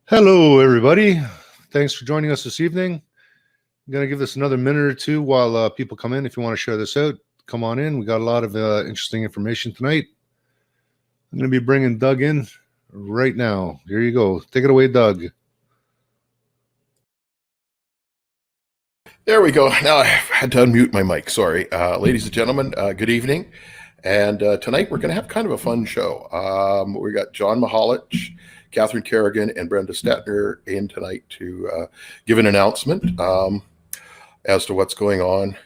Hello, everybody. Thanks for joining us this evening. I'm going to give this another minute or two while people come in. If you want to share this out, come on in. We got a lot of interesting information tonight. I'm going to be bringing Doug in right now. Here you go. Take it away, Doug. There we go. Now I had to unmute my mic. Sorry. Ladies and gentlemen, good evening. And tonight we're going to have kind of a fun show. We got John Mihalich, Catherine Kerrigan, and Brenda Stetner in tonight to give an announcement as to what's going on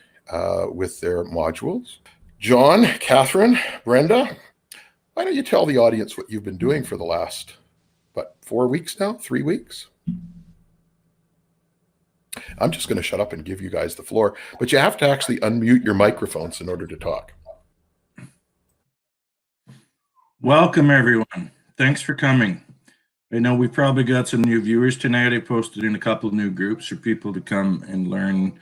with their modules. John, Catherine, Brenda, why don't you tell the audience what you've been doing for the last, 4 weeks now? 3 weeks? I'm just going to shut up and give you guys the floor, but you have to actually unmute your microphones in order to talk. Welcome, everyone. Thanks for coming. I know we've probably got some new viewers tonight. I posted in a couple of new groups for people to come and learn.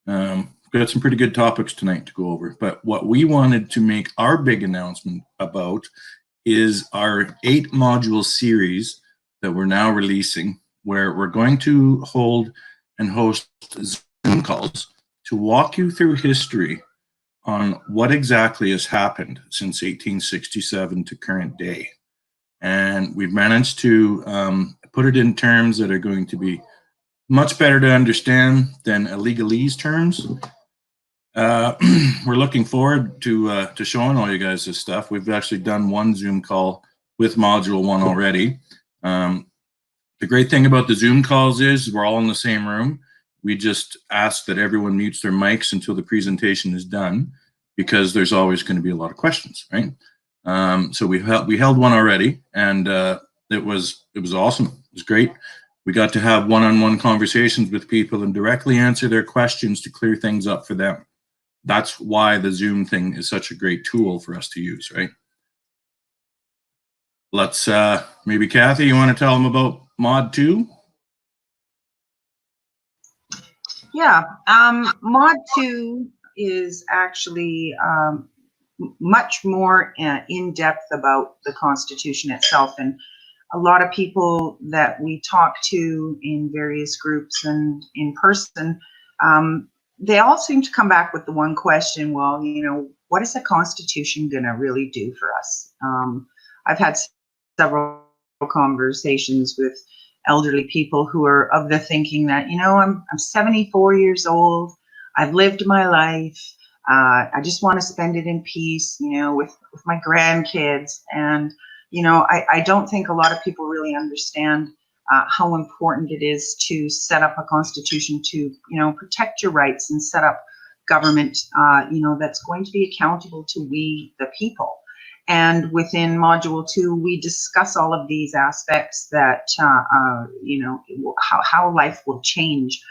We've got some pretty good topics tonight to go over, but what we wanted to make our big announcement about is our 8-module series that we're now releasing, where we're going to hold and host Zoom calls to walk you through history on what exactly has happened since 1867 to current day. And we've managed to put it in terms that are going to be much better to understand than a legalese terms. We're looking forward to showing all you guys this stuff. We've actually done one Zoom call with Module 1 already. The great thing about the Zoom calls is we're all in the same room. We just ask that everyone mutes their mics until the presentation is done, because there's always going to be a lot of questions, right? So we held one already, and it was awesome. It was great. We got to have one-on-one conversations with people and directly answer their questions to clear things up for them. That's why the Zoom thing is such a great tool for us to use, right? Let's maybe Kathy, you want to tell them about Mod 2? Yeah, Mod 2 is actually much more in-depth about the Constitution itself, and a lot of people that we talk to in various groups and in person, they all seem to come back with the one question, well, what is the Constitution going to really do for us? I've had several conversations with elderly people who are of the thinking that, I'm 74 years old, I've lived my life, I just want to spend it in peace, with my grandkids. And, I don't think a lot of people really understand how important it is to set up a constitution to, protect your rights and set up government, that's going to be accountable to we, the people. And within Module 2, we discuss all of these aspects that, how life will change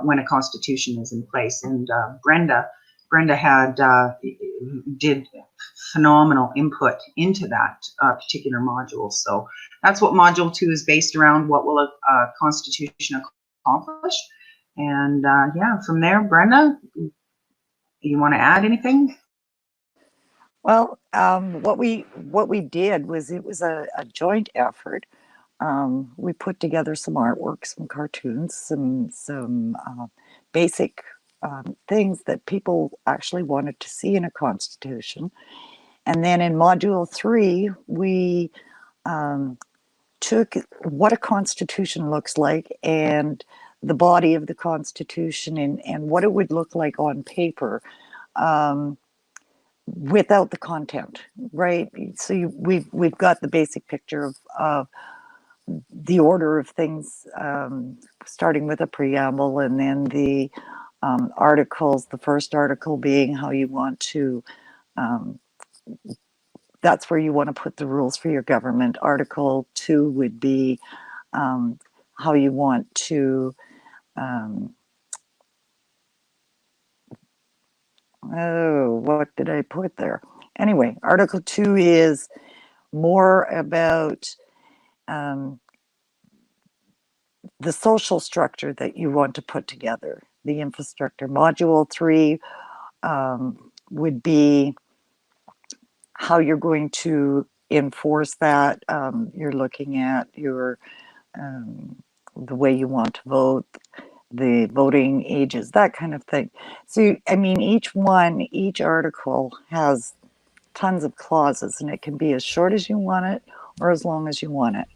when a constitution is in place. And Brenda did phenomenal input into that particular module. So that's what Module 2 is based around. What will a constitution accomplish? And yeah, from there, Brenda, you want to add anything? Well, what we did was, it was a joint effort. We put together some artwork, some cartoons, some basic things that people actually wanted to see in a constitution. And then in Module 3, we took what a constitution looks like and the body of the Constitution and what it would look like on paper. Without the content, right? So we've got the basic picture of the order of things, starting with a preamble and then the articles, the first article being how you want to, that's where you want to put the rules for your government. Article 2 would be how you want to what did I put there? Anyway, Article 2 is more about the social structure that you want to put together, the infrastructure. Module 3 would be how you're going to enforce that. You're looking at your the way you want to vote, the voting ages, that kind of thing. So, I mean, each article has tons of clauses, and it can be as short as you want it or as long as you want it.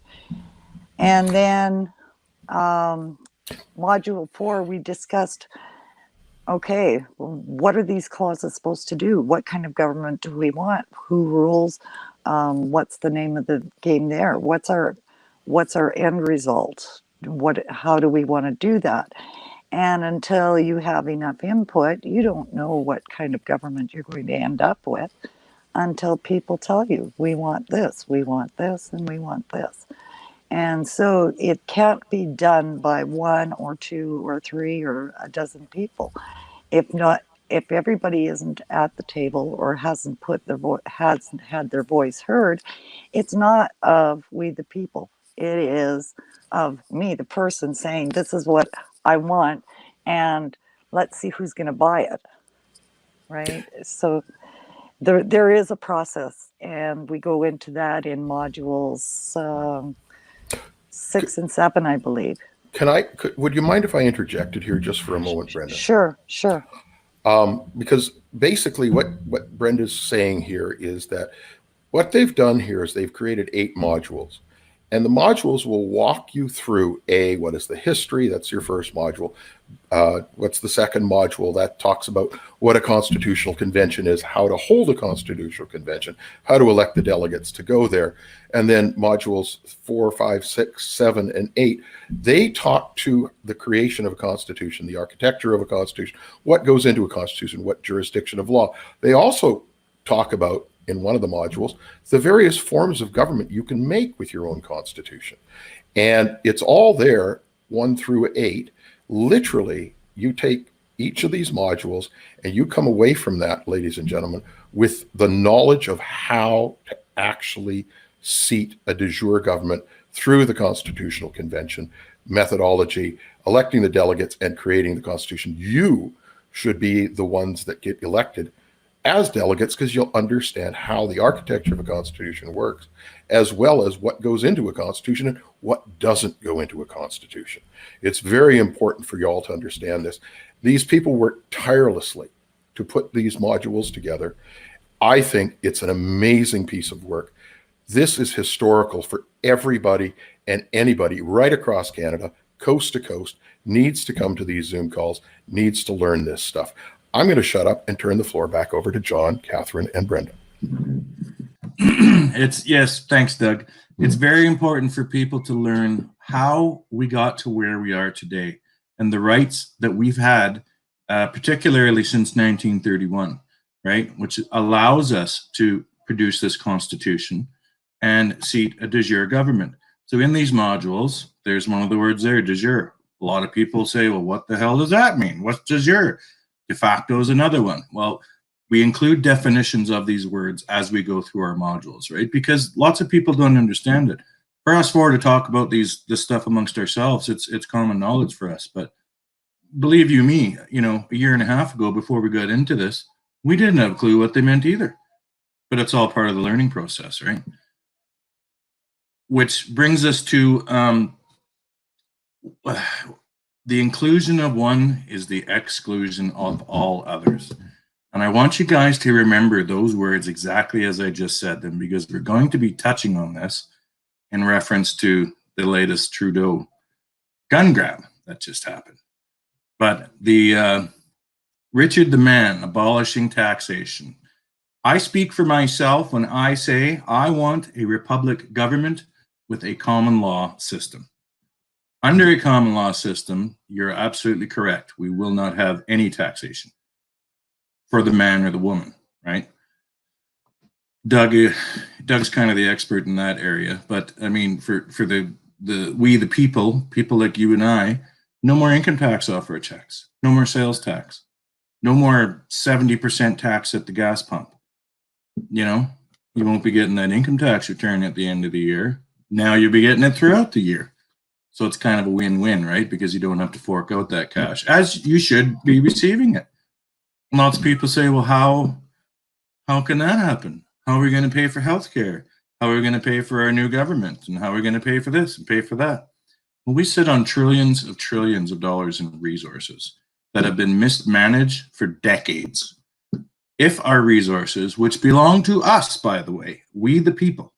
And then Module 4, we discussed, okay, what are these clauses supposed to do? What kind of government do we want? Who rules? What's the name of the game there? What's our end result? How do we want to do that? And until you have enough input, you don't know what kind of government you're going to end up with until people tell you, we want this, and we want this. And so it can't be done by one or two or three or a dozen people. If everybody isn't at the table or hasn't had their voice heard, it's not of we the people. It is of me, the person, saying this is what I want, and let's see who's going to buy it, right? So there is a process, and we go into that in modules 6 and 7, I believe. Would you mind if I interjected here just for a moment, Brenda? Sure. Because basically what Brenda's saying here is that what they've done here is they've created 8 modules. And the modules will walk you through what is the history? That's your first module. What's the second module? That talks about what a constitutional convention is, how to hold a constitutional convention, how to elect the delegates to go there. And then modules 4, 5, 6, 7, and 8, they talk to the creation of a constitution, the architecture of a constitution, what goes into a constitution, what jurisdiction of law. They also talk about, in one of the modules, the various forms of government you can make with your own constitution. And it's all there, 1 through 8. Literally, you take each of these modules and you come away from that, ladies and gentlemen, with the knowledge of how to actually seat a de jure government through the Constitutional Convention, methodology, electing the delegates, and creating the Constitution. You should be the ones that get elected as delegates, because you'll understand how the architecture of a constitution works, as well as what goes into a constitution and what doesn't go into a constitution. It's very important for you all to understand this. These people work tirelessly to put these modules together. I think it's an amazing piece of work. This is historical for everybody and anybody right across Canada, coast to coast, needs to come to these Zoom calls, needs to learn this stuff. I'm going to shut up and turn the floor back over to John, Catherine, and Brenda. Yes, thanks, Doug. It's very important for people to learn how we got to where we are today and the rights that we've had, particularly since 1931, right? Which allows us to produce this constitution and seat a de jure government. So in these modules, there's one of the words there, de jure. A lot of people say, well, what the hell does that mean? What's de jure? De facto is another one. Well, we include definitions of these words as we go through our modules, right? Because lots of people don't understand it. For us four to talk about this stuff amongst ourselves, it's common knowledge for us. But believe you me, a year and a half ago, before we got into this, we didn't have a clue what they meant either. But it's all part of the learning process, right? Which brings us to the inclusion of one is the exclusion of all others. And I want you guys to remember those words exactly as I just said them, because we're going to be touching on this in reference to the latest Trudeau gun grab that just happened. But the Richard the Man abolishing taxation. I speak for myself when I say I want a republic government with a common law system. Under a common law system, you're absolutely correct. We will not have any taxation for the man or the woman, right? Doug's kind of the expert in that area, but I mean, for we the people like you and I, no more income tax off our checks, no more sales tax, no more 70% tax at the gas pump. You won't be getting that income tax return at the end of the year. Now you'll be getting it throughout the year. So it's kind of a win-win, right? Because you don't have to fork out that cash, as you should be receiving it. Lots of people say, well, how can that happen? How are we going to pay for healthcare? How are we going to pay for our new government? And how are we going to pay for this and pay for that? Well, we sit on trillions of dollars in resources that have been mismanaged for decades. If our resources, which belong to us, by the way, we the people,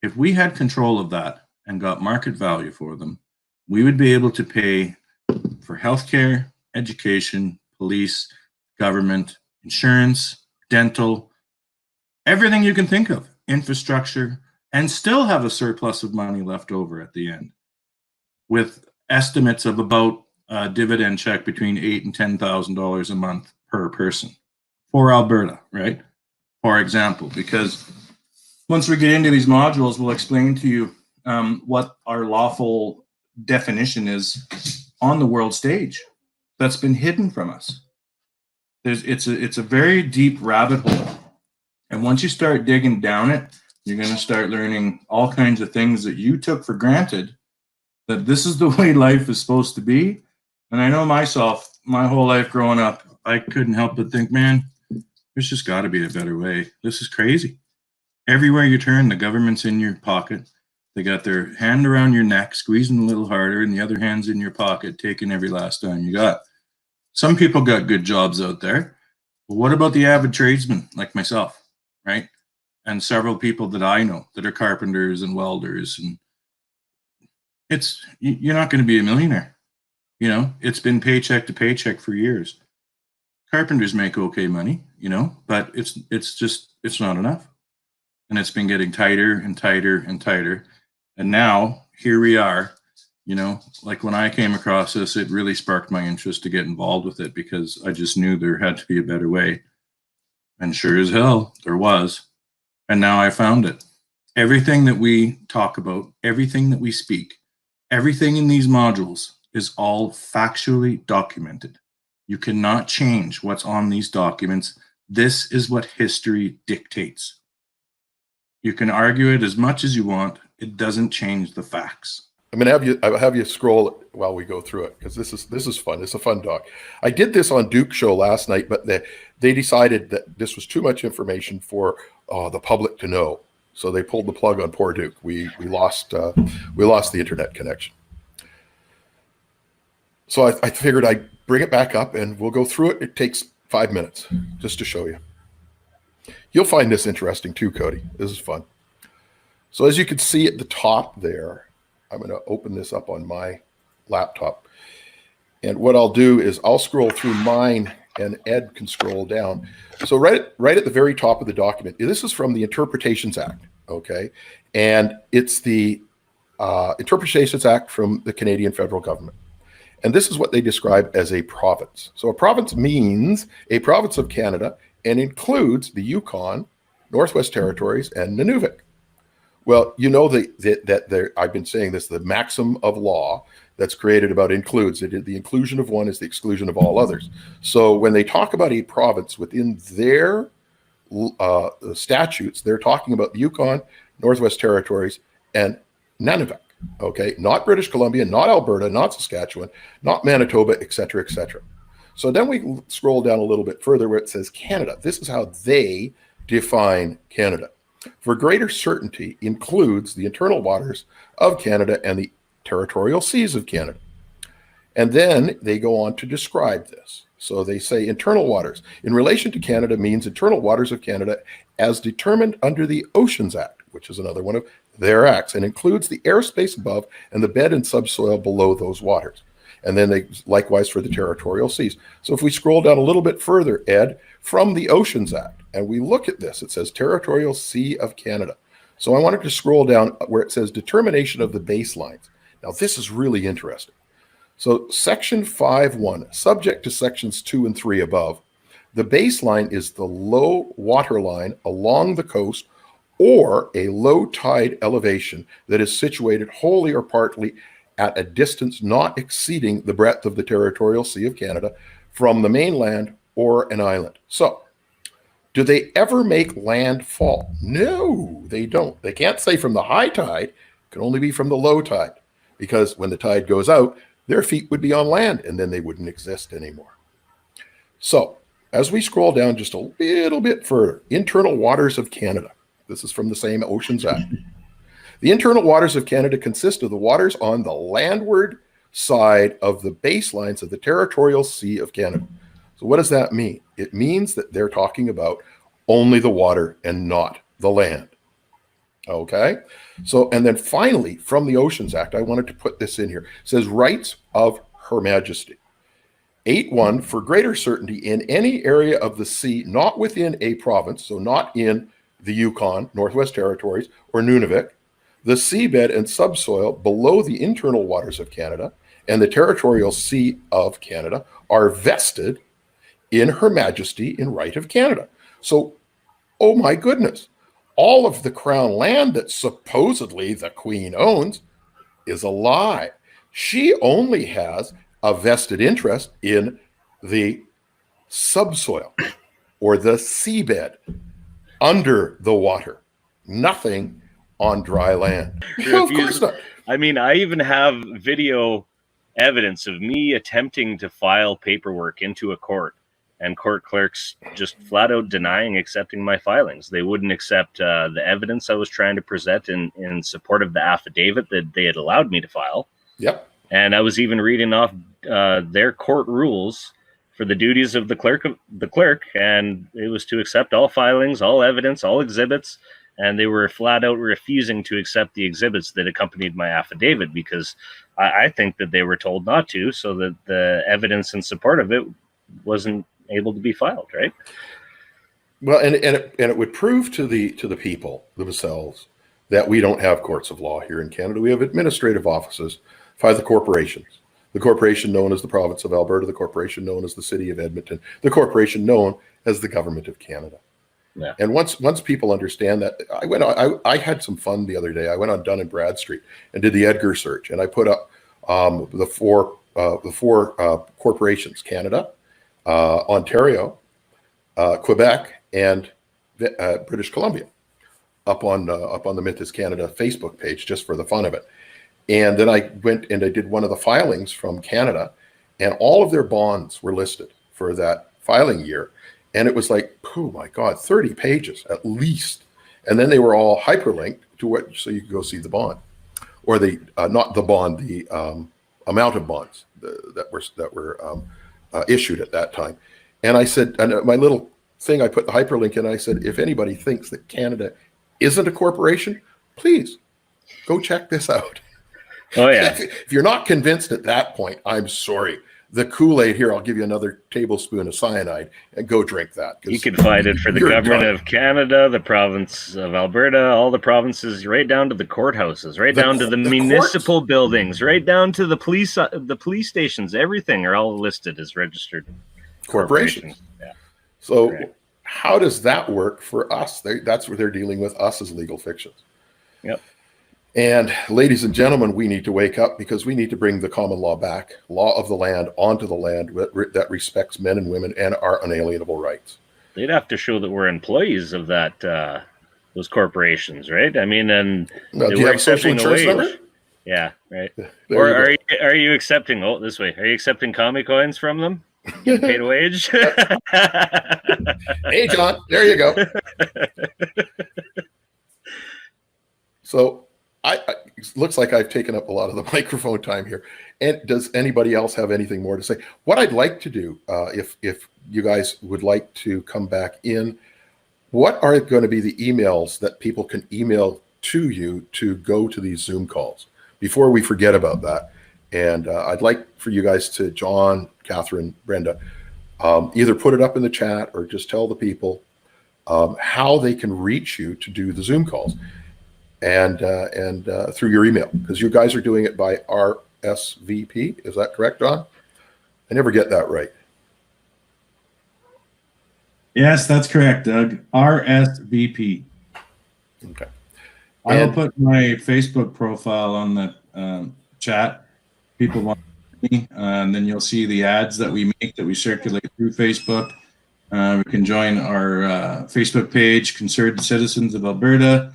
if we had control of that and got market value for them, we would be able to pay for healthcare, education, police, government, insurance, dental, everything you can think of, infrastructure, and still have a surplus of money left over at the end, with estimates of about a dividend check between $8,000 and $10,000 a month per person for Alberta, right? For example, because once we get into these modules, we'll explain to you what our lawful definition is on the world stage that's been hidden from us. It's a very deep rabbit hole. And once you start digging down it, you're going to start learning all kinds of things that you took for granted, that this is the way life is supposed to be. And I know myself, my whole life growing up, I couldn't help but think, man, there's just got to be a better way. This is crazy. Everywhere you turn, the government's in your pocket. They got their hand around your neck, squeezing a little harder, and the other hand's in your pocket, taking every last dime you got. Some people got good jobs out there. But what about the avid tradesman like myself, right? And several people that I know that are carpenters and welders, and you're not going to be a millionaire. You know, it's been paycheck to paycheck for years. Carpenters make okay money, you know, but it's not enough. And it's been getting tighter and tighter and tighter. And now here we are, you know, like when I came across this, it really sparked my interest to get involved with it, because I just knew there had to be a better way. And sure as hell, there was. And now I found it. Everything that we talk about, everything that we speak, everything in these modules is all factually documented. You cannot change what's on these documents. This is what history dictates. You can argue it as much as you want. It doesn't change the facts. I'm gonna have you scroll it while we go through it, because this is fun. It's a fun doc. I did this on Duke's show last night, but they decided that this was too much information for the public to know, so they pulled the plug on poor Duke. We lost the internet connection. So I figured I'd bring it back up and we'll go through it. It takes 5 minutes just to show you. You'll find this interesting too, Cody. This is fun. So as you can see at the top there, I'm going to open this up on my laptop. And what I'll do is I'll scroll through mine and Ed can scroll down. So right at the very top of the document, this is from the Interpretations Act, okay? And it's the Interpretations Act from the Canadian federal government. And this is what they describe as a province. So a province means a province of Canada and includes the Yukon, Northwest Territories, and Nunavut. Well, you know that I've been saying this, the maxim of law that's created about includes. The inclusion of one is the exclusion of all others. So when they talk about a province within their statutes, they're talking about the Yukon, Northwest Territories, and Nunavut. Okay, not British Columbia, not Alberta, not Saskatchewan, not Manitoba, et cetera, et cetera. So then we scroll down a little bit further where it says Canada. This is how they define Canada. For greater certainty includes the internal waters of Canada and the territorial seas of Canada. And then they go on to describe this. So they say internal waters in relation to Canada means internal waters of Canada as determined under the Oceans Act, which is another one of their acts, and includes the airspace above and the bed and subsoil below those waters. And then they likewise for the territorial seas. So if we scroll down a little bit further, Ed, from the Oceans Act, and we look at this, it says Territorial Sea of Canada. So I wanted to scroll down where it says determination of the baselines. Now this is really interesting. So section 5.1, subject to sections 2 and 3 above, the baseline is the low water line along the coast or a low tide elevation that is situated wholly or partly at a distance not exceeding the breadth of the Territorial Sea of Canada from the mainland or an island. So, do they ever make landfall? No, they don't. They can't say from the high tide, it can only be from the low tide, because when the tide goes out, their feet would be on land and then they wouldn't exist anymore. So, as we scroll down just a little bit further, internal waters of Canada. This is from the same Oceans Act. The internal waters of Canada consist of the waters on the landward side of the baselines of the territorial sea of Canada. So what does that mean? It means that they're talking about only the water and not the land. Okay? So, and then finally, from the Oceans Act, I wanted to put this in here. It says rights of Her Majesty. 8.1, for greater certainty in any area of the sea not within a province, so not in the Yukon, Northwest Territories, or Nunavut, the seabed and subsoil below the internal waters of Canada and the territorial sea of Canada are vested in Her Majesty in right of Canada. So, oh my goodness, all of the Crown land that supposedly the Queen owns is a lie. She only has a vested interest in the subsoil or the seabed under the water, nothing on dry land. No, of course not. I mean, I even have video evidence of me attempting to file paperwork into a court and court clerks just flat out denying accepting my filings. They wouldn't accept the evidence I was trying to present in support of the affidavit that they had allowed me to file. Yep. And I was even reading off their court rules for the duties of the clerk, and it was to accept all filings, all evidence, all exhibits, and they were flat out refusing to accept the exhibits that accompanied my affidavit because I think that they were told not to, so that the evidence in support of it wasn't able to be filed, right? Well, and it would prove to the people themselves that we don't have courts of law here in Canada. We have administrative offices by the corporations. The corporation known as the province of Alberta, the corporation known as the city of Edmonton, the corporation known as the government of Canada. Yeah. And once people understand that, I had some fun the other day. I went on Dun and Bradstreet and did the Edgar search, and I put up the four corporations: Canada, Ontario, Quebec, and British Columbia, up on the Mythos Canada Facebook page just for the fun of it. And then I went and I did one of the filings from Canada, and all of their bonds were listed for that filing year. And it was like, oh my God, 30 pages at least. And then they were all hyperlinked to what, so you could go see the bond, or the not the bond, the amount of bonds that were issued at that time. And I said, and my little thing, I put the hyperlink in. I said, if anybody thinks that Canada isn't a corporation, please go check this out. Oh yeah. If you're not convinced at that point, I'm sorry. The Kool-Aid here, I'll give you another tablespoon of cyanide and go drink that. You can find it for the government of Canada, the province of Alberta, all the provinces, right down to the courthouses, right down to the municipal buildings, right down to the police stations. Everything are all listed as registered corporations. Yeah. So how does that work for us? That's where they're dealing with us as legal fictions. Yep. And ladies and gentlemen, we need to wake up because we need to bring the common law back, law of the land, onto the land that respects men and women and our unalienable rights. They'd have to show that we're employees of that those corporations, right? I mean, and now, do you have a social insurance number? Yeah, right. Or are you accepting? Oh, this way. Are you accepting commie coins from them? Getting paid a wage? Hey, John, there you go. So. It looks like I've taken up a lot of the microphone time here. And does anybody else have anything more to say? What I'd like to do, if you guys would like to come back in, what are going to be the emails that people can email to you to go to these Zoom calls before we forget about that? And I'd like for you guys to, John, Catherine, Brenda, either put it up in the chat or just tell the people how they can reach you to do the Zoom calls. And through your email, because you guys are doing it by RSVP. Is that correct, John? I never get that right. Yes, that's correct, Doug. RSVP. Okay. I'll put my Facebook profile on the chat. People want me, and then you'll see the ads that we make that we circulate through Facebook. We can join our Facebook page, Concerned Citizens of Alberta.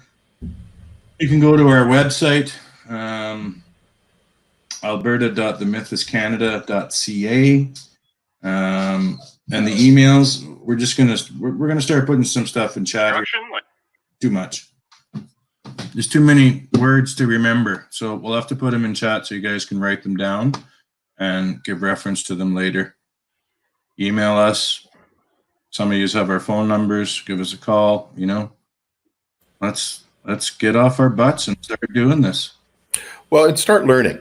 You can go to our website, alberta.themythoscanada.ca, and the emails. We're gonna start putting some stuff in chat. Too much. there's too many words to remember. So we'll have to put them in chat so you guys can write them down and give reference to them later. Email us. Some of you have our phone numbers. Give us a call. You know, let's get off our butts and start doing this. Well, and start learning.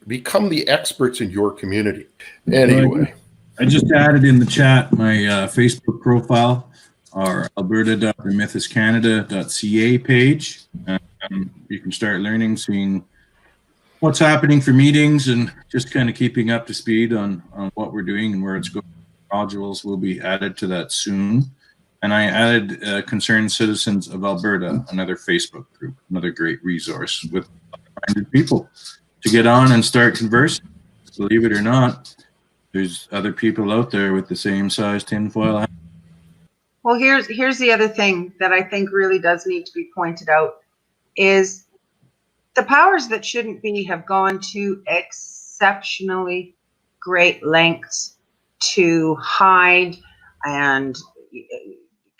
Become the experts in your community. Anyway, I just added in the chat my Facebook profile, our alberta.themythiscanada.ca page. You can start learning, seeing what's happening for meetings, and just kind of keeping up to speed on what we're doing and where it's going. Modules will be added to that soon. And I added Concerned Citizens of Alberta, another Facebook group, another great resource with like-minded people to get on and start conversing. Believe it or not, there's other people out there with the same size tinfoil hat. Well, here's the other thing that I think really does need to be pointed out is the powers that shouldn't be have gone to exceptionally great lengths to hide and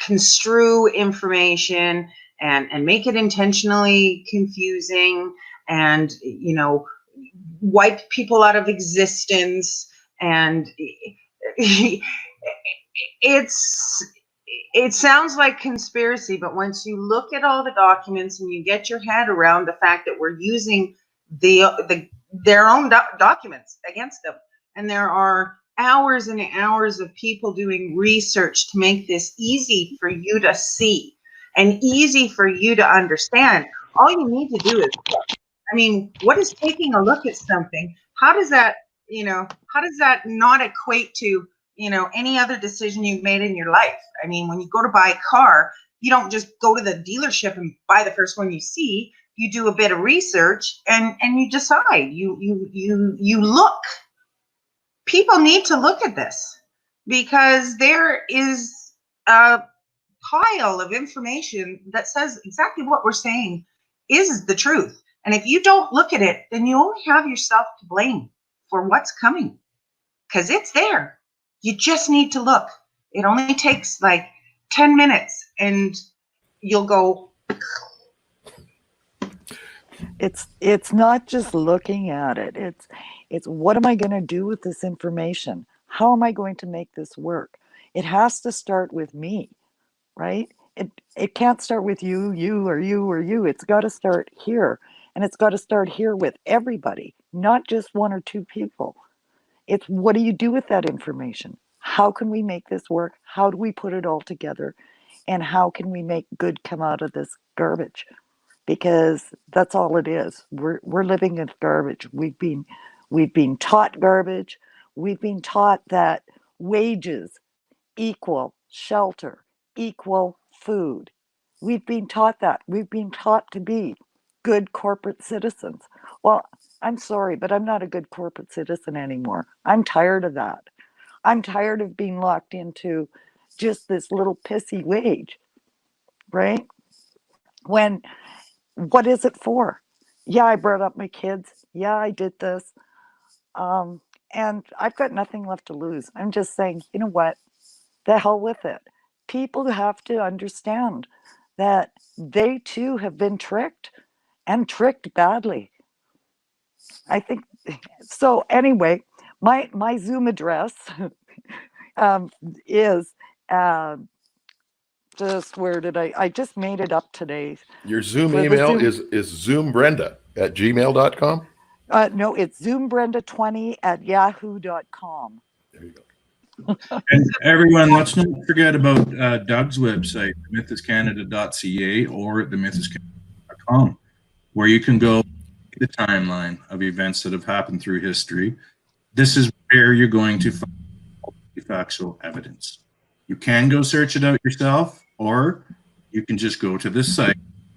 construe information and make it intentionally confusing and, you know, wipe people out of existence. And it sounds like conspiracy, but once you look at all the documents and you get your head around the fact that we're using their own documents against them, and there are hours and hours of people doing research to make this easy for you to see and easy for you to understand. All you need to do is look. I mean, what is taking a look at something? How does that, you know, how does that not equate to, you know, any other decision you've made in your life? I mean, when you go to buy a car, you don't just go to the dealership and buy the first one you see. You do a bit of research and you decide. You look. People need to look at this because there is a pile of information that says exactly what we're saying is the truth. And if you don't look at it, then you only have yourself to blame for what's coming, because it's there. You just need to look. It only takes like 10 minutes and you'll go. It's not just looking at it. It's what am I going to do with this information? How am I going to make this work? It has to start with me, right? It can't start with you or you or you. It's got to start here. And it's got to start here with everybody, not just one or two people. It's what do you do with that information? How can we make this work? How do we put it all together? And how can we make good come out of this garbage? Because that's all it is. We're living in garbage. We've been taught garbage. We've been taught that wages equal shelter, equal food. We've been taught that. We've been taught to be good corporate citizens. Well, I'm sorry, but I'm not a good corporate citizen anymore. I'm tired of that. I'm tired of being locked into just this little pissy wage, right? When, what is it for? Yeah, I brought up my kids. Yeah, I did this. And I've got nothing left to lose. I'm just saying, you know what? The hell with it. People have to understand that they too have been tricked and tricked badly. I think so. Anyway, my Zoom address is just where did I just made it up today. your Zoom For the email Zoom- is zoombrenda@gmail.com. No, it's zoombrenda20@yahoo.com. There you go. And everyone, let's not forget about Doug's website, mythiscanada.ca or themythiscanada.com, where you can go the timeline of events that have happened through history. This is where you're going to find factual evidence. You can go search it out yourself, or you can just go to this site.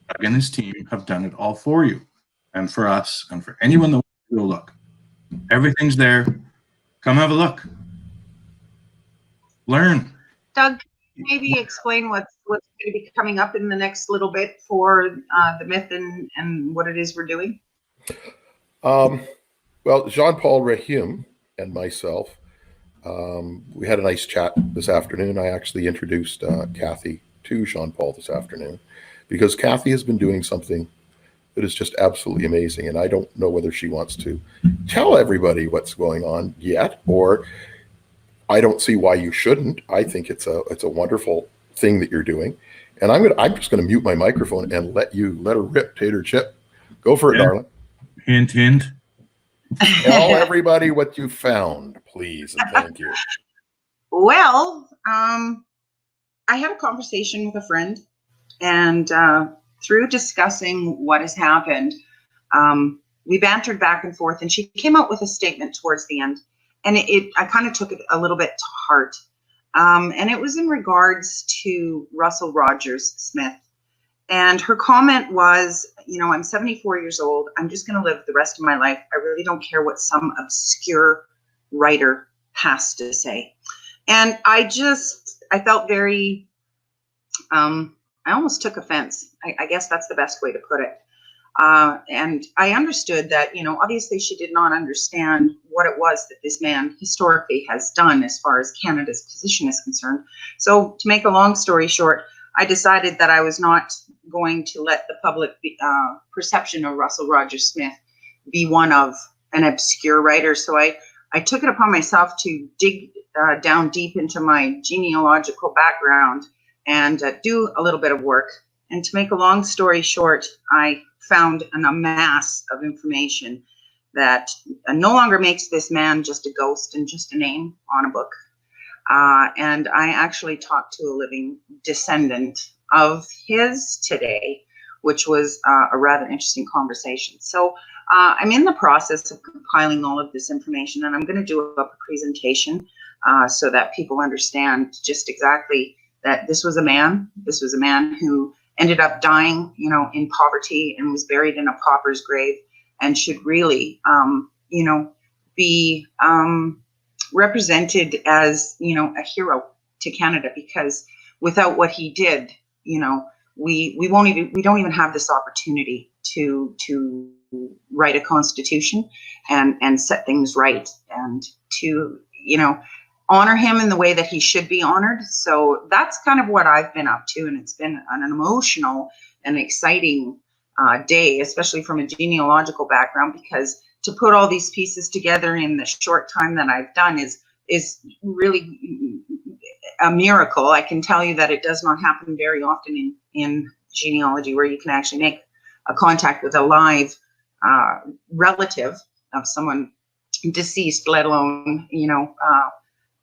Doug and his team have done it all for you and for us and for anyone that wants to go look. Everything's there. Come have a look. Learn. Doug, maybe explain what's going to be coming up in the next little bit for the myth and what it is we're doing. Well, Jean-Paul Rahim and myself, we had a nice chat this afternoon. I actually introduced Kathy to Jean-Paul this afternoon. because Kathy has been doing something that is just absolutely amazing. And I don't know whether she wants to tell everybody what's going on yet, or I don't see why you shouldn't. I think it's a wonderful thing that you're doing. And I'm just gonna mute my microphone and let her rip, Tater Chip. Go for it, Yeah. darling. Hint, hint. Tell everybody what you found, please, and thank you. Well, I had a conversation with a friend, and through discussing what has happened, we bantered back and forth, and she came out with a statement towards the end, and I kind of took it a little bit to heart. And it was in regards to Russell Rogers Smith. And her comment was, I'm 74 years old. I'm just going to live the rest of my life. I really don't care what some obscure writer has to say. And I felt very, I almost took offense. I guess that's the best way to put it. And I understood that, obviously she did not understand what it was that this man historically has done as far as Canada's position is concerned. So to make a long story short, I decided that I was not going to let the public perception of Russell Rogers Smith be one of an obscure writer. So I took it upon myself to dig down deep into my genealogical background and do a little bit of work. And to make a long story short, I found a mass of information that no longer makes this man just a ghost and just a name on a book. And I actually talked to a living descendant of his today, which was a rather interesting conversation. So I'm in the process of compiling all of this information, and I'm going to do up a presentation so that people understand just exactly that this was a man who ended up dying, in poverty and was buried in a pauper's grave, and should really, be represented as, a hero to Canada, because without what he did, we don't even have this opportunity to write a constitution and set things right, and to, honor him in the way that he should be honored. So that's kind of what I've been up to. And it's been an emotional and exciting day, especially from a genealogical background, because to put all these pieces together in the short time that I've done is really a miracle. I can tell you that it does not happen very often in genealogy, where you can actually make a contact with a live relative of someone deceased, let alone,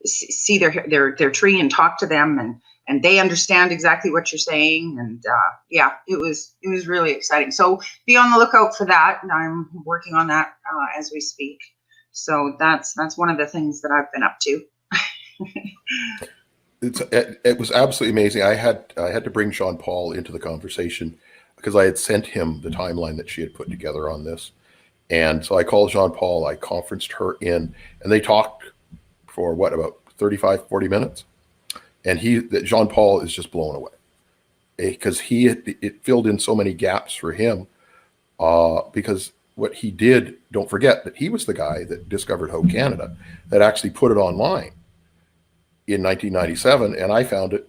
see their tree and talk to them, and they understand exactly what you're saying. And it was really exciting. So be on the lookout for that. And I'm working on that as we speak. So that's one of the things that I've been up to. It was absolutely amazing. I had to bring Jean Paul into the conversation because I had sent him the timeline that she had put together on this. And so I called Jean Paul, I conferenced her in, and they talked for about 35, 40 minutes. And Jean Paul is just blown away because it filled in so many gaps for him because what he did, don't forget that he was the guy that discovered Ho Canada, that actually put it online in 1997. And I found it,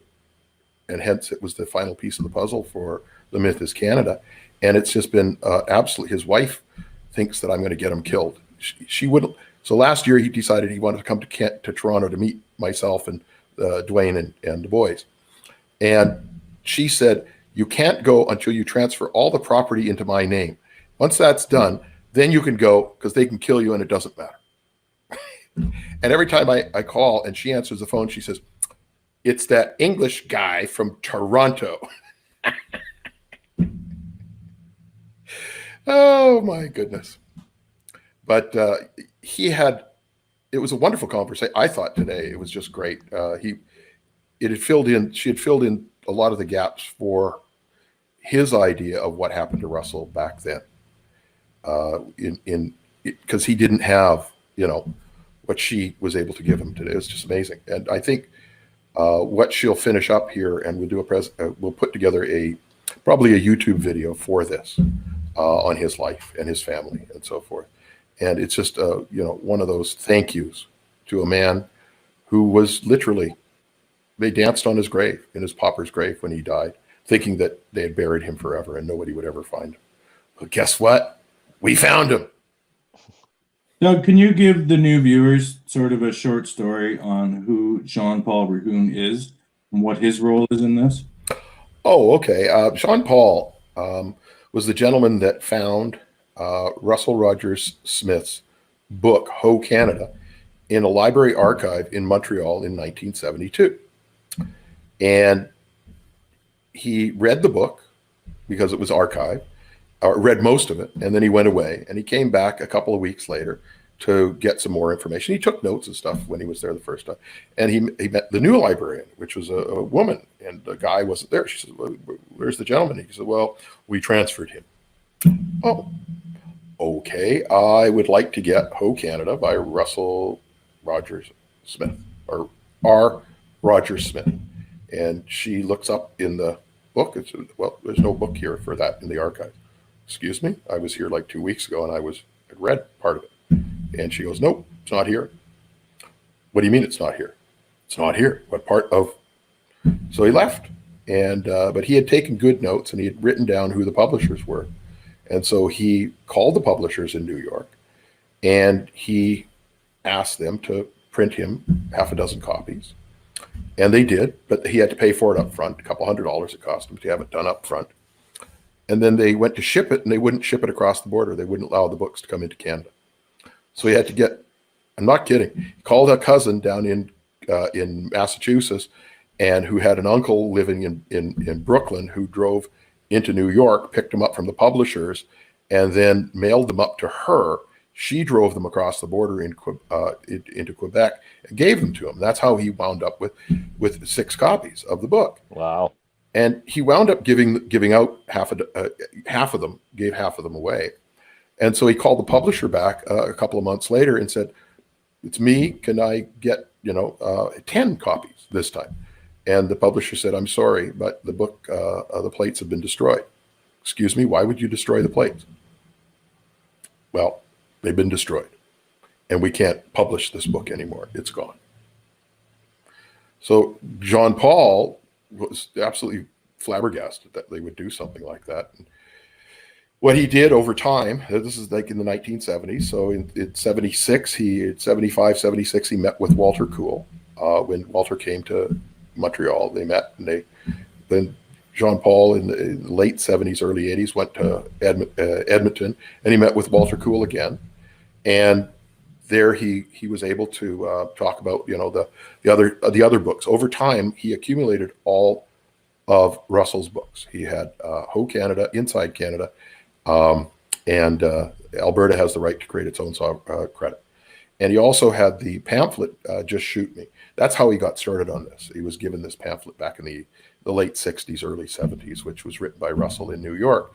and hence it was the final piece of the puzzle for The Myth is Canada. And it's just been absolutely, his wife thinks that I'm going to get him killed. She wouldn't. So last year he decided he wanted to come to Toronto to meet myself and Dwayne and the boys. And she said, you can't go until you transfer all the property into my name. Once that's done, then you can go, because they can kill you and it doesn't matter. And every time I call and she answers the phone, she says, it's that English guy from Toronto. Oh my goodness. But it was a wonderful conversation. I thought today it was just great. She had filled in a lot of the gaps for his idea of what happened to Russell back then. Because he didn't have, what she was able to give him today. It's just amazing. And I think what she'll finish up here, and we'll do we'll put together probably a YouTube video for this on his life and his family and so forth. And it's just, one of those thank yous to a man who was literally, they danced on his grave, in his pauper's grave when he died. thinking that they had buried him forever and nobody would ever find him. But guess what? We found him. Doug, can you give the new viewers sort of a short story on who Jean-Paul Rahoun is and what his role is in this? Oh, okay. Jean-Paul was the gentleman that found Russell Rogers Smith's book, Ho Canada, in a library archive in Montreal in 1972. And he read the book because it was archived, or read most of it, and then he went away. And he came back a couple of weeks later to get some more information. He took notes and stuff when he was there the first time. And he met the new librarian, which was a woman, and the guy wasn't there. She said, well, where's the gentleman? He said, well, we transferred him. Oh, okay. I would like to get Ho Canada by Russell Rogers Smith, or R. Rogers Smith. And she looks up in the book. It's, well, there's no book here for that in the archive. Excuse me? I was here like 2 weeks ago and I read part of it. And she goes, nope, it's not here. What do you mean it's not here? It's not here. What part of? So he left. And but he had taken good notes and he had written down who the publishers were. And so he called the publishers in New York and he asked them to print him half a dozen copies. And they did, but he had to pay for it up front. A couple $100 it cost him to have it done up front. And then they went to ship it and they wouldn't ship it across the border. They wouldn't allow the books to come into Canada. So he had to get, I'm not kidding, he called a cousin down in Massachusetts and who had an uncle living in Brooklyn who drove into New York, picked them up from the publishers, and then mailed them up to her. She drove them across the border into Quebec and gave them to him. That's how he wound up with 6 copies of the book. Wow. And he wound up giving out half of them, gave half of them away. And so he called the publisher back a couple of months later and said, it's me, can I get 10 copies this time? And the publisher said, I'm sorry, but the book, the plates have been destroyed. Excuse me, why would you destroy the plates? Well, they've been destroyed and we can't publish this book anymore. It's gone. So Jean-Paul was absolutely flabbergasted that they would do something like that. And what he did over time, this is like in the 1970s. So in 76, in 75, 76, he met with Walter Kuhl. When Walter came to Montreal, they met and then Jean-Paul in the late 70s, early 80s went to Edmonton and he met with Walter Kuhl again. And there he was able to talk about, the other books. Over time, he accumulated all of Russell's books. He had Ho Canada, Inside Canada, and Alberta Has the Right to Create Its Own Credit. And he also had the pamphlet, Just Shoot Me. That's how he got started on this. He was given this pamphlet back in the late 60s, early 70s, which was written by Russell in New York.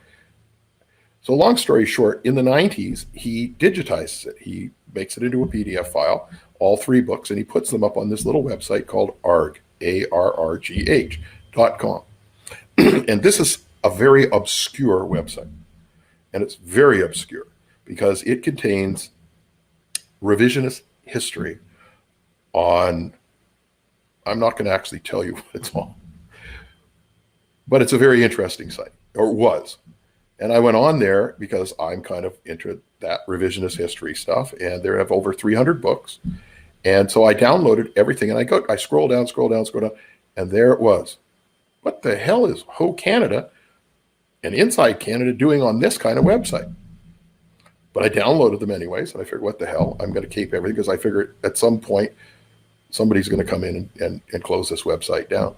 So long story short, in the 90s, he digitizes it. He makes it into a PDF file, all 3 books, and he puts them up on this little website called ARRGH, ARRGH.com. And this is a very obscure website. And it's very obscure because it contains revisionist history on, I'm not going to actually tell you what it's on, but it's a very interesting site, or was. And I went on there because I'm kind of into that revisionist history stuff, and there have over 300 books. And so I downloaded everything, and I scroll down, and there it was. What the hell is Ho Canada and Inside Canada doing on this kind of website? But I downloaded them anyways, and I figured, what the hell? I'm going to keep everything because I figured at some point somebody's going to come in and close this website down.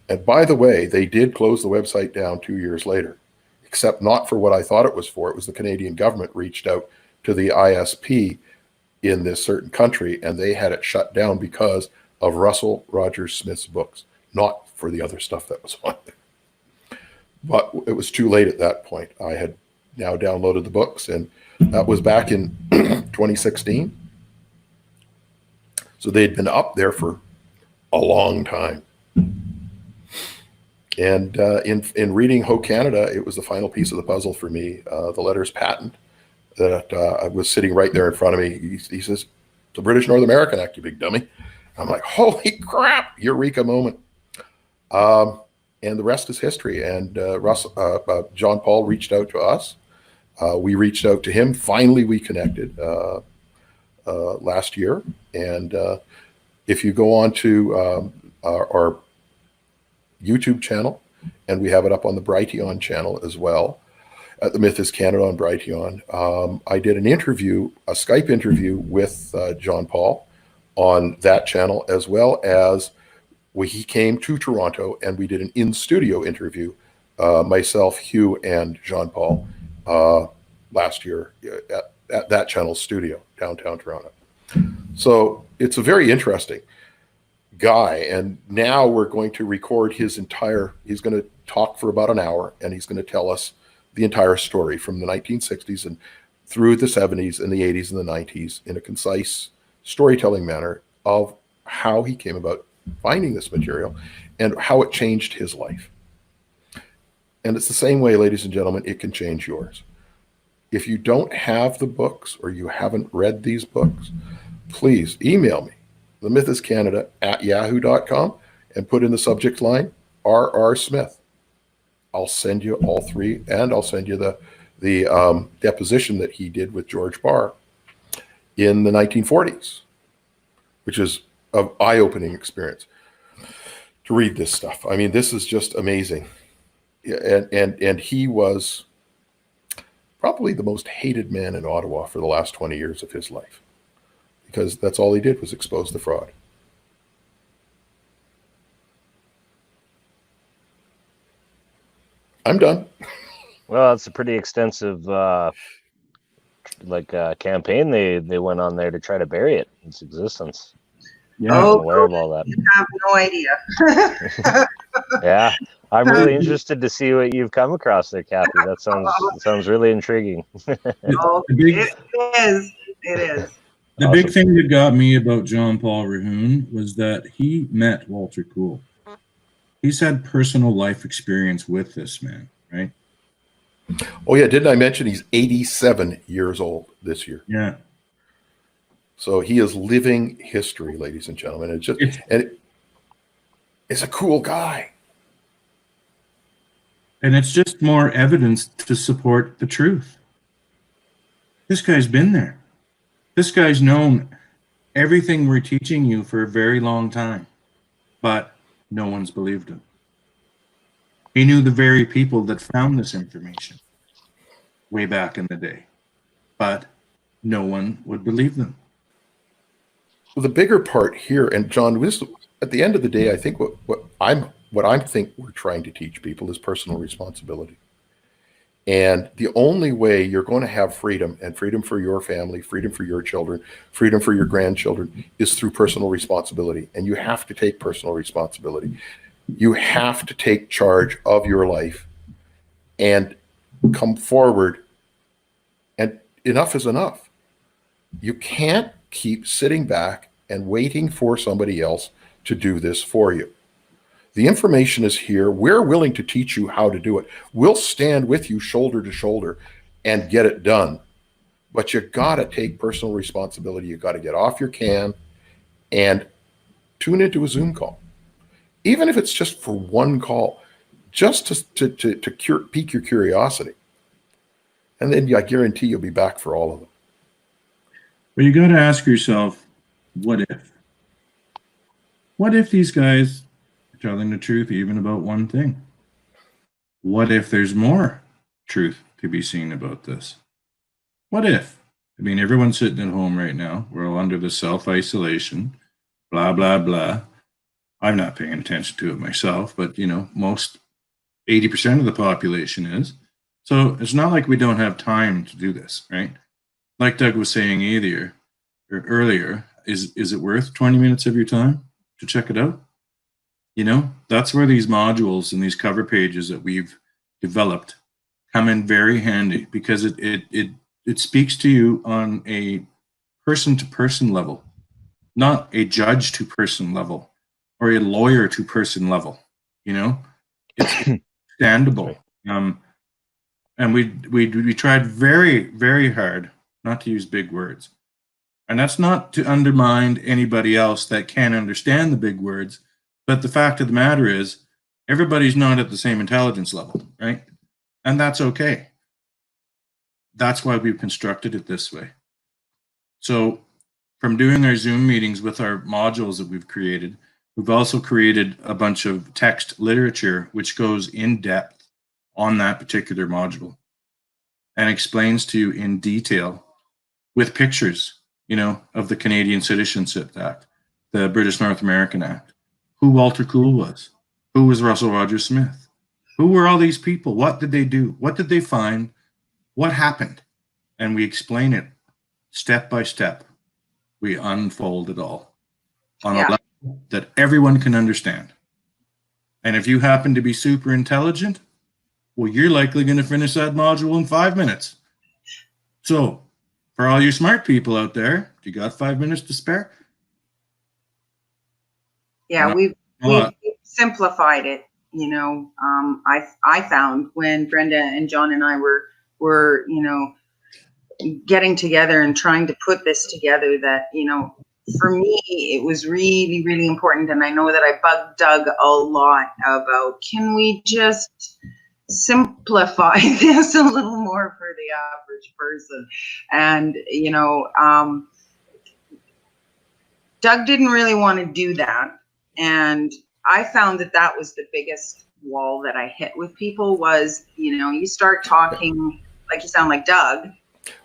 And by the way, they did close the website down 2 years later, except not for what I thought it was for. It was the Canadian government reached out to the ISP in this certain country, and they had it shut down because of Russell Rogers Smith's books, not for the other stuff that was on there. But it was too late at that point. I had now downloaded the books, and that was back in 2016. So they'd been up there for a long time. And in reading Ho Canada, it was the final piece of the puzzle for me. The letters patent that was sitting right there in front of me. He says, "It's the British North American Act, you big dummy." I'm like, holy crap, eureka moment. and the rest is history. And John Paul reached out to us. We reached out to him. Finally, we connected last year. And if you go on to our YouTube channel, and we have it up on the Brighteon channel as well, at the Myth is Canada on Brighteon. I did an interview, a Skype interview with John Paul on that channel, as well as he came to Toronto and we did an in-studio interview, myself, Hugh, and John Paul, last year at that channel's studio, downtown Toronto. So it's a very interesting guy. And now we're going to record he's going to talk for about an hour, and he's going to tell us the entire story from the 1960s and through the 70s and the 80s and the 90s in a concise storytelling manner of how he came about finding this material and how it changed his life. And it's the same way, ladies and gentlemen, it can change yours. If you don't have the books or you haven't read these books, please email me, themythiscanada@yahoo.com, and put in the subject line, R.R. Smith. I'll send you all three, and I'll send you the deposition that he did with George Barr in the 1940s, which is an eye-opening experience to read this stuff. I mean, this is just amazing. And he was probably the most hated man in Ottawa for the last 20 years of his life, because that's all he did was expose the fraud. I'm done. Well, it's a pretty extensive campaign they went on there to try to bury its existence. Yeah. I'm Oh, aware of all that. I have no idea. Yeah, I'm really interested to see what you've come across there, Kathy. That sounds really intriguing. Oh, it is. It is. The Awesome. big thing that got me about John Paul Rahoon was that he met Walter Cool. He's had personal life experience with this man, right? Oh yeah, didn't I mention he's 87 years old this year? Yeah. So he is living history, ladies and gentlemen. It's a cool guy. And it's just more evidence to support the truth. This guy's been there. This guy's known everything we're teaching you for a very long time, but no one's believed him. He knew the very people that found this information way back in the day, but no one would believe them. Well, the bigger part here, and John, at the end of the day, I think what I think we're trying to teach people is personal responsibility. And the only way you're going to have freedom, and freedom for your family, freedom for your children, freedom for your grandchildren, is through personal responsibility. And you have to take personal responsibility. You have to take charge of your life and come forward. And enough is enough. You can't keep sitting back and waiting for somebody else to do this for you. The information is here. We're willing to teach you how to do it. We'll stand with you shoulder to shoulder and get it done. But you got to take personal responsibility. You got to get off your can and tune into a Zoom call. Even if it's just for one call, just to pique your curiosity. And then I guarantee you'll be back for all of them. But you got to ask yourself, what if? What if these guys are telling the truth even about one thing? What if there's more truth to be seen about this? What if? I mean, everyone's sitting at home right now. We're all under the self-isolation, blah, blah, blah. I'm not paying attention to it myself, but, most 80% of the population is. So it's not like we don't have time to do this, right? Like Doug was saying earlier, is it worth 20 minutes of your time to check it out? That's where these modules and these cover pages that we've developed come in very handy, because it speaks to you on a person-to-person level, not a judge-to-person level or a lawyer-to-person level. It's understandable. And we tried very, very hard not to use big words. And that's not to undermine anybody else that can understand the big words. But the fact of the matter is, Everybody's not at the same intelligence level, right? And that's okay. That's why we've constructed it this way. So from doing our Zoom meetings with our modules that we've created, we've also created a bunch of text literature which goes in depth on that particular module and explains to you in detail with pictures, of the Canadian Citizenship Act, the British North American Act, who Walter Cool was, who was Russell Rogers Smith, who were all these people, what did they do, what did they find, what happened, and we explain it step by step. We unfold it all on a level that everyone can understand. And if you happen to be super intelligent, well, you're likely going to finish that module in 5 minutes. So for all you smart people out there, you got 5 minutes to spare? Yeah, we've simplified it. I found when Brenda and John and I were getting together and trying to put this together, that for me it was really, really important. And I know that I bugged Doug a lot about, can we just simplify this a little more for the average person? And Doug didn't really want to do that. And I found that was the biggest wall that I hit with people was, you start talking like you sound like Doug.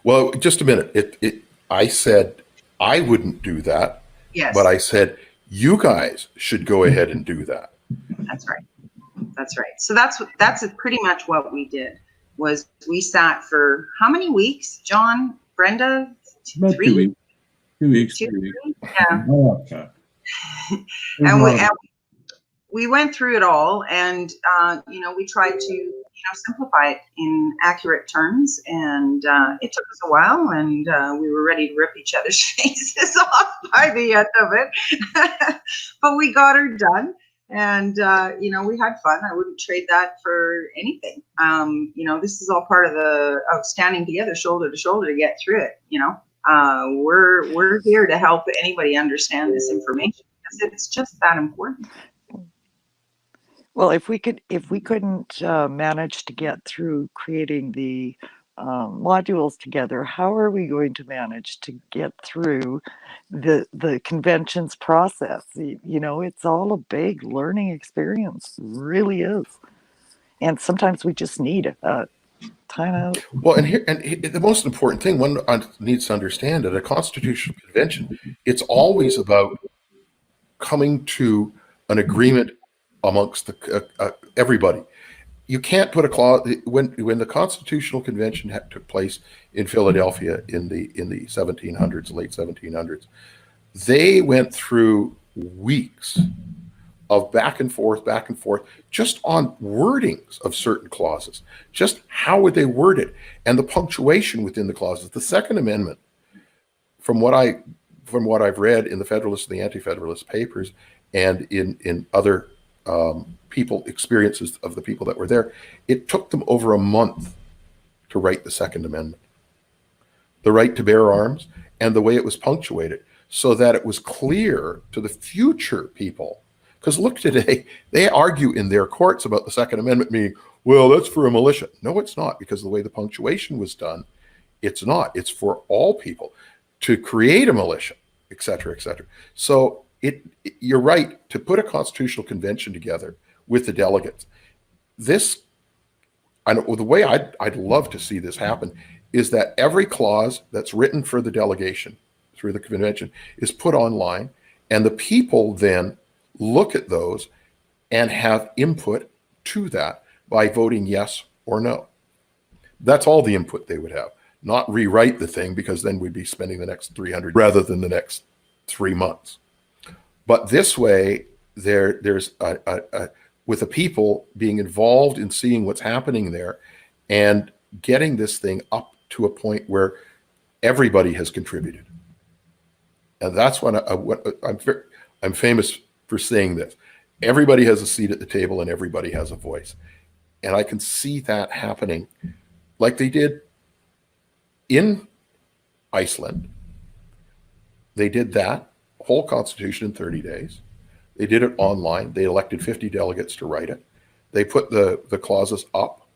Well, just a minute. I said I wouldn't do that. Yes. But I said you guys should go ahead and do that. That's right. That's right. So that's pretty much what we did. Was we sat for how many weeks, John, Brenda? About 3 2 weeks. 2 weeks. 2 3 weeks. weeks? Yeah. Oh, okay. And we went through it all, and we tried to simplify it in accurate terms, and it took us a while, and we were ready to rip each other's faces off by the end of it. But we got her done, and we had fun. I wouldn't trade that for anything. This is all part of standing together, shoulder to shoulder, to get through it. We're here to help anybody understand this information, because it's just that important. Well, if we couldn't manage to get through creating the modules together, how are we going to manage to get through the conventions process? It's all a big learning experience, it really is. And sometimes we just need a time out. Well, and the most important thing one needs to understand at a constitutional convention, it's always about coming to an agreement amongst everybody. You can't put a clause when the Constitutional Convention took place in Philadelphia in the 1700s, late 1700s. They went through weeks of back and forth, just on wordings of certain clauses. Just how would they word it, and the punctuation within the clauses. The Second Amendment, from what I've read in the Federalist and the Anti-Federalist papers, and in other experiences of the people that were there, it took them over a month to write the Second Amendment, the right to bear arms, and the way it was punctuated, so that it was clear to the future people. Because look, today they argue in their courts about the Second Amendment meaning, well, that's for a militia. No, it's not, because the way the punctuation was done, it's not. It's for all people to create a militia, et cetera, et cetera. So you're right to put a constitutional convention together with the delegates. The way I'd love to see this happen is that every clause that's written for the delegation through the convention is put online, and the people then look at those and have input to that by voting yes or no. That's all the input they would have, not rewrite the thing, because then we'd be spending the next 300 rather than the next 3 months. But this way, there's with the people being involved in seeing what's happening there and getting this thing up to a point where everybody has contributed. And that's when I'm famous for saying this. Everybody has a seat at the table and everybody has a voice. And I can see that happening like they did in Iceland. They did that whole constitution in 30 days. They did it online. They elected 50 delegates to write it. They put the clauses up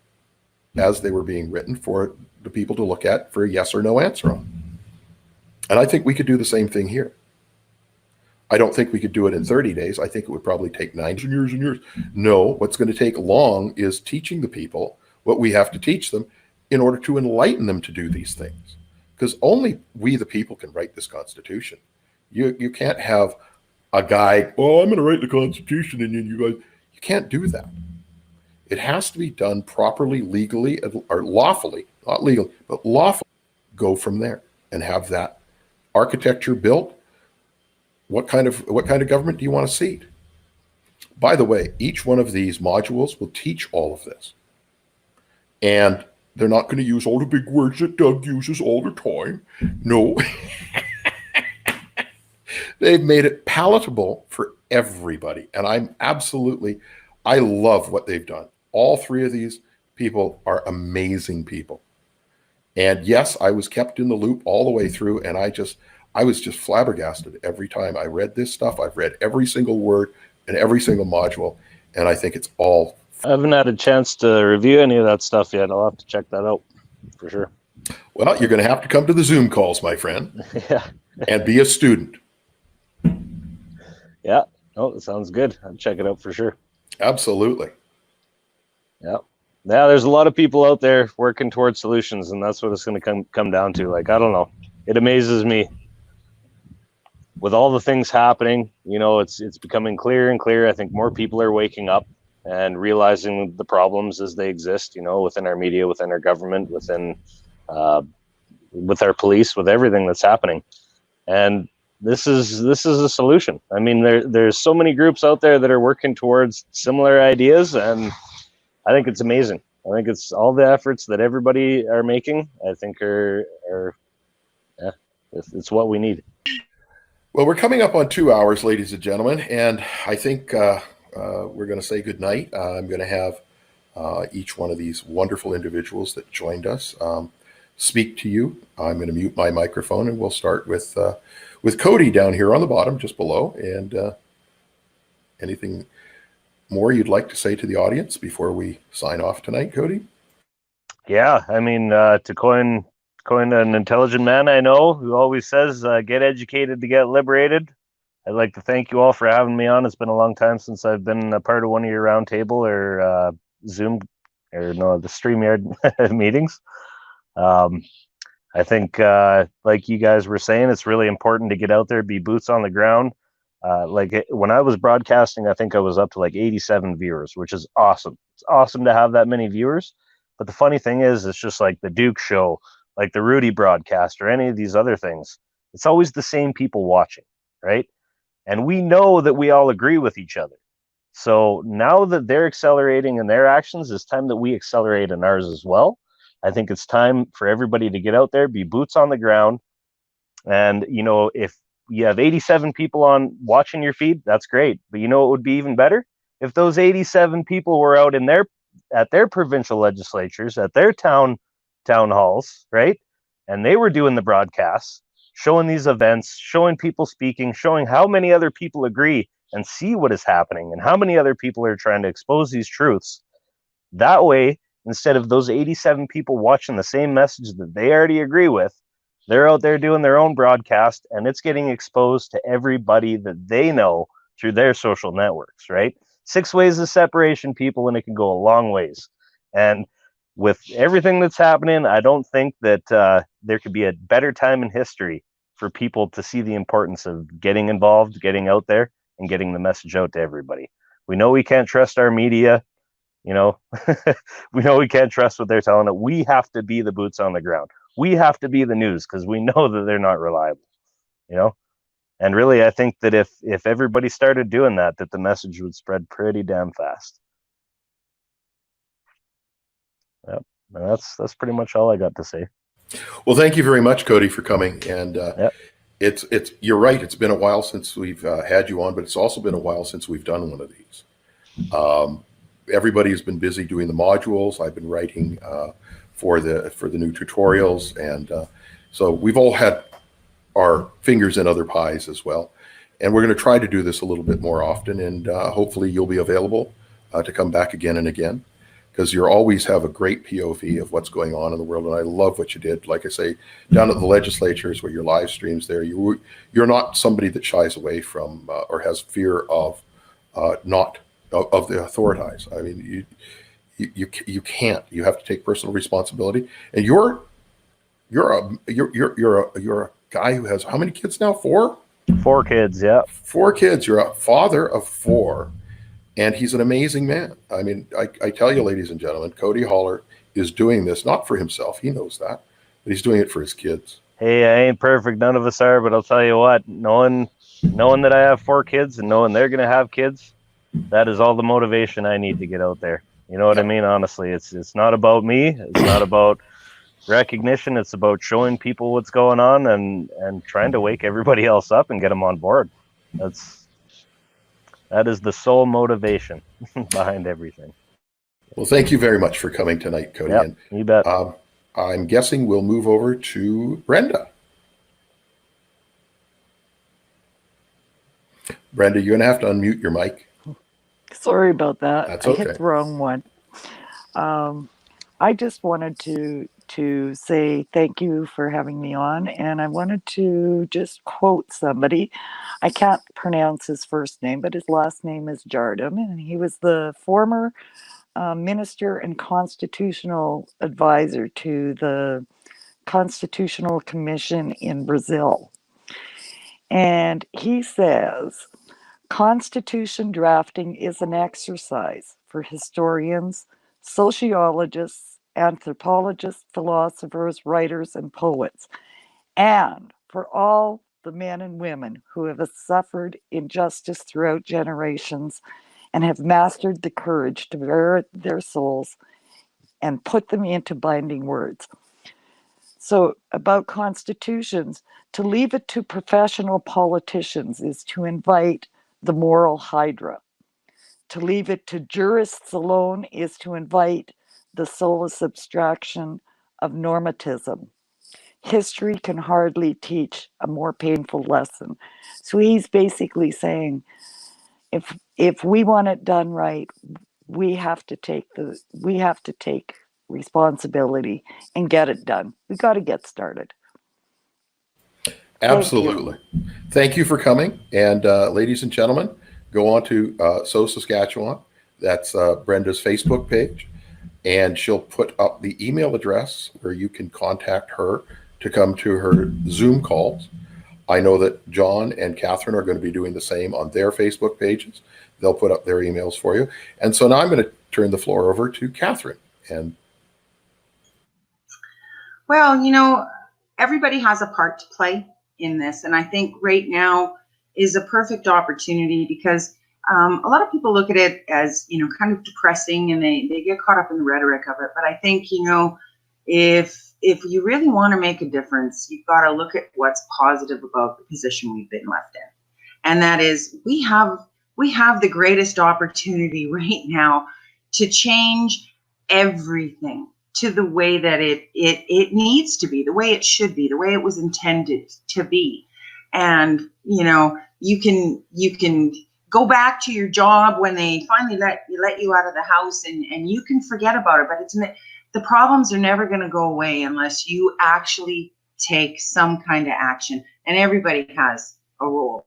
as they were being written for the people to look at for a yes or no answer on. And I think we could do the same thing here. I don't think we could do it in 30 days. I think it would probably take 9 years and years. No, what's going to take long is teaching the people what we have to teach them in order to enlighten them to do these things. Because only we, the people, can write this Constitution. You can't have a guy, oh, I'm going to write the Constitution, and then you guys, you can't do that. It has to be done properly, legally, or lawfully, not legally, but lawfully. Go from there and have that architecture built. What kind of government do you want to see? By the way, each one of these modules will teach all of this. And they're not going to use all the big words that Doug uses all the time. No. They've made it palatable for everybody. And I love what they've done. All 3 of these people are amazing people. And yes, I was kept in the loop all the way through, and I was just flabbergasted every time I read this stuff. I've read every single word and every single module, and I think it's all. I haven't had a chance to review any of that stuff yet. I'll have to check that out for sure. Well, you're going to have to come to the Zoom calls, my friend, Yeah. and be a student. Yeah. Oh, that sounds good. I'll check it out for sure. Absolutely. Yeah. Yeah, there's a lot of people out there working towards solutions, and that's what it's going to come down to. Like, I don't know. It amazes me. With all the things happening, it's becoming clearer and clearer. I think more people are waking up and realizing the problems as they exist, within our media, within our government, with our police, with everything that's happening. And this is a solution. I mean, there's so many groups out there that are working towards similar ideas, and I think it's amazing. I think it's all the efforts that everybody are making. I think it's what we need. Well, we're coming up on 2 hours, ladies and gentlemen, and I think we're going to say goodnight. I'm going to have each one of these wonderful individuals that joined us speak to you. I'm going to mute my microphone, and we'll start with Cody down here on the bottom, just below. And anything more you'd like to say to the audience before we sign off tonight, Cody? Yeah, I mean, to coin an intelligent man I know who always says, get educated to get liberated. I'd like to thank you all for having me on. It's been a long time since I've been a part of one of your roundtable or Zoom the StreamYard meetings. I think, like you guys were saying, it's really important to get out there, be boots on the ground. When I was broadcasting, I think I was up to like 87 viewers, which is awesome. It's awesome to have that many viewers. But the funny thing is, it's just like the Duke show, like the Rudy broadcast, or any of these other things. It's always the same people watching, right? And we know that we all agree with each other. So now that they're accelerating in their actions, it's time that we accelerate in ours as well. I think it's time for everybody to get out there, be boots on the ground. And, if you have 87 people on watching your feed, that's great. But it would be even better if those 87 people were out at their provincial legislatures, at their town halls, right? And they were doing the broadcasts, showing these events, showing people speaking, showing how many other people agree and see what is happening and how many other people are trying to expose these truths. That way, instead of those 87 people watching the same message that they already agree with, they're out there doing their own broadcast, and it's getting exposed to everybody that they know through their social networks, right? 6 ways of separation, people, and it can go a long ways. And with everything that's happening, I don't think that there could be a better time in history for people to see the importance of getting involved, getting out there, and getting the message out to everybody. We know we can't trust our media. We know we can't trust what they're telling us. We have to be the boots on the ground. We have to be the news, because we know that they're not reliable, And really, I think that if everybody started doing that the message would spread pretty damn fast. Yep. And that's pretty much all I got to say. Well, thank you very much, Cody, for coming. And Yep. it's you're right. It's been a while since we've had you on, but it's also been a while since we've done one of these. Everybody has been busy doing the modules. I've been writing for the new tutorials, and so we've all had our fingers in other pies as well. And we're going to try to do this a little bit more often, and hopefully you'll be available to come back again and again, because you always have a great POV of what's going on in the world. And I love what you did. Like I say, down at the legislatures where your live streams there, you're not somebody that shies away from or has fear of not of the authorities. I mean, you can't. You have to take personal responsibility. And you're a guy who has how many kids now? 4? 4 kids, yeah. 4 kids. You're a father of 4, and he's an amazing man. I mean, I tell you, ladies and gentlemen, Cody Holler is doing this not for himself. He knows that, but he's doing it for his kids. Hey, I ain't perfect. None of us are, but I'll tell you what, knowing that I have 4 kids and knowing they're going to have kids, that is all the motivation I need to get out there. You know what I mean? Honestly, it's not about me. It's not about recognition. It's about showing people what's going on and trying to wake everybody else up and get them on board. That is the sole motivation behind everything. Well, thank you very much for coming tonight, Cody. Yep, you bet. I'm guessing we'll move over to Brenda. Brenda, you're going to have to unmute your mic. Sorry about that. That's I okay. hit the wrong one. I just wanted to say thank you for having me on, and I wanted to just quote somebody. I can't pronounce his first name, but his last name is Jardim, and he was the former minister and constitutional advisor to the Constitutional Commission in Brazil. And he says, Constitution drafting is an exercise for historians, sociologists, anthropologists, philosophers, writers, and poets, and for all the men and women who have suffered injustice throughout generations and have mastered the courage to bear their souls and put them into binding words. So, about constitutions, to leave it to professional politicians is to invite the moral hydra. To leave it to jurists alone is to invite the soulless abstraction of normatism. History can hardly teach a more painful lesson. So he's basically saying, if we want it done right, we have to take responsibility and get it done. We got to get started. Absolutely. Thank you for coming. And ladies and gentlemen, go on to So Saskatchewan. That's Brenda's Facebook page. And she'll put up the email address where you can contact her to come to her Zoom calls. I know that John and Catherine are going to be doing the same on their Facebook pages. They'll put up their emails for you. And so now I'm going to turn the floor over to Catherine. And Well, you know, everybody has a part to play in this. And I think right now is a perfect opportunity because a lot of people look at it as, you know, kind of depressing and they get caught up in the rhetoric of it. But I think, you know, if you really want to make a difference, you've got to look at what's positive about the position we've been left in. And that is we have the greatest opportunity right now to change everything to the way that it needs to be, the way it should be, the way it was intended to be. And, you know, you can go back to your job when they finally let you out of the house and you can forget about it. But the problems are never going to go away unless you actually take some kind of action. And everybody has a role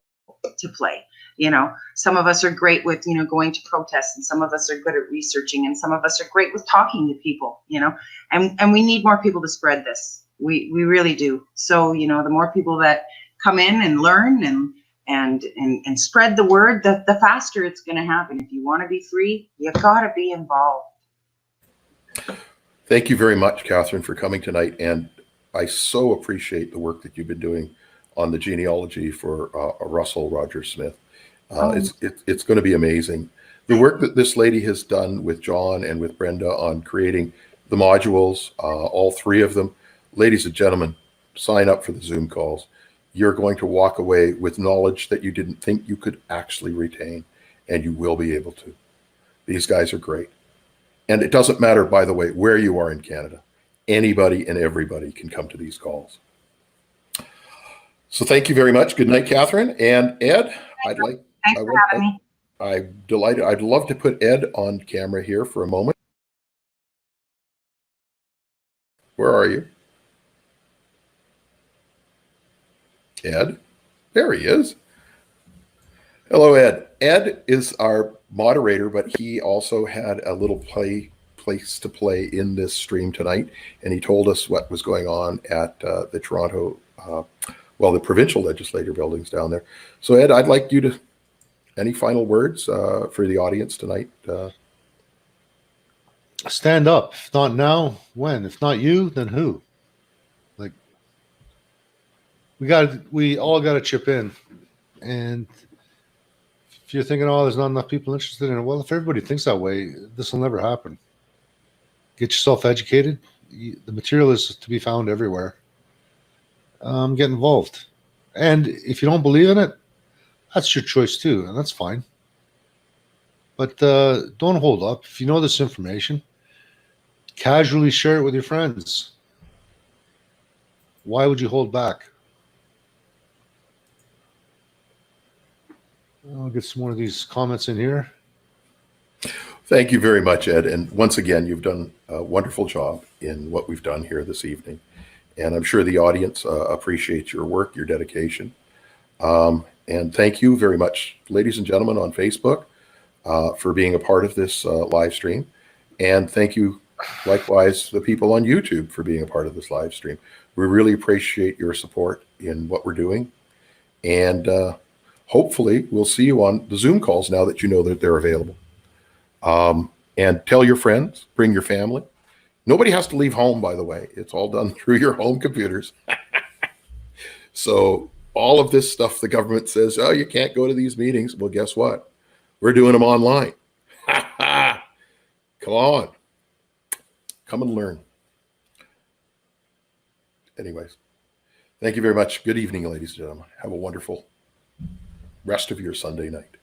to play. You know, some of us are great with, you know, going to protests, and some of us are good at researching, and some of us are great with talking to people, you know, and we need more people to spread this. We really do. So, you know, the more people that come in and learn and spread the word, the faster it's going to happen. If you want to be free, you've got to be involved. thank you very much, Catherine, for coming tonight. And I so appreciate the work that you've been doing on the genealogy for Russell Rogers Smith. It's going to be amazing. The work that this lady has done with John and with Brenda on creating the modules, all 3 of them. Ladies and gentlemen, sign up for the Zoom calls. You're going to walk away with knowledge that you didn't think you could actually retain, and you will be able to. These guys are great. And it doesn't matter, by the way, where you are in Canada. Anybody and everybody can come to these calls. So thank you very much. Good night, Catherine. And Ed, Thanks for having me. I'm delighted. I'd love to put Ed on camera here for a moment. Where are you? Ed? There he is. Hello, Ed. Ed is our moderator, but he also had a little place to play in this stream tonight, and he told us what was going on at the Toronto, the provincial legislature buildings down there. So, Ed, I'd like you to, any final words for the audience tonight? Stand up. If not now, when? If not you, then who? Like, we all got to chip in. And if you're thinking, oh, there's not enough people interested in it, well, if everybody thinks that way, this will never happen. Get yourself educated. The material is to be found everywhere. Get involved. And if you don't believe in it, that's your choice too, and that's fine. But don't hold up. If you know this information, casually share it with your friends. Why would you hold back? I'll get some more of these comments in here. Thank you very much, Ed. And once again, you've done a wonderful job in what we've done here this evening. And I'm sure the audience appreciates your work, your dedication. And thank you very much, ladies and gentlemen on Facebook, for being a part of this live stream. And thank you, likewise, the people on YouTube for being a part of this live stream. We really appreciate your support in what we're doing. And hopefully we'll see you on the Zoom calls now that you know that they're available. And tell your friends, bring your family. Nobody has to leave home, by the way. It's all done through your home computers. So all of this stuff, the government says, oh, you can't go to these meetings. Well, guess what? We're doing them online. Come on. Come and learn. Anyways, thank you very much. Good evening, ladies and gentlemen. Have a wonderful rest of your Sunday night.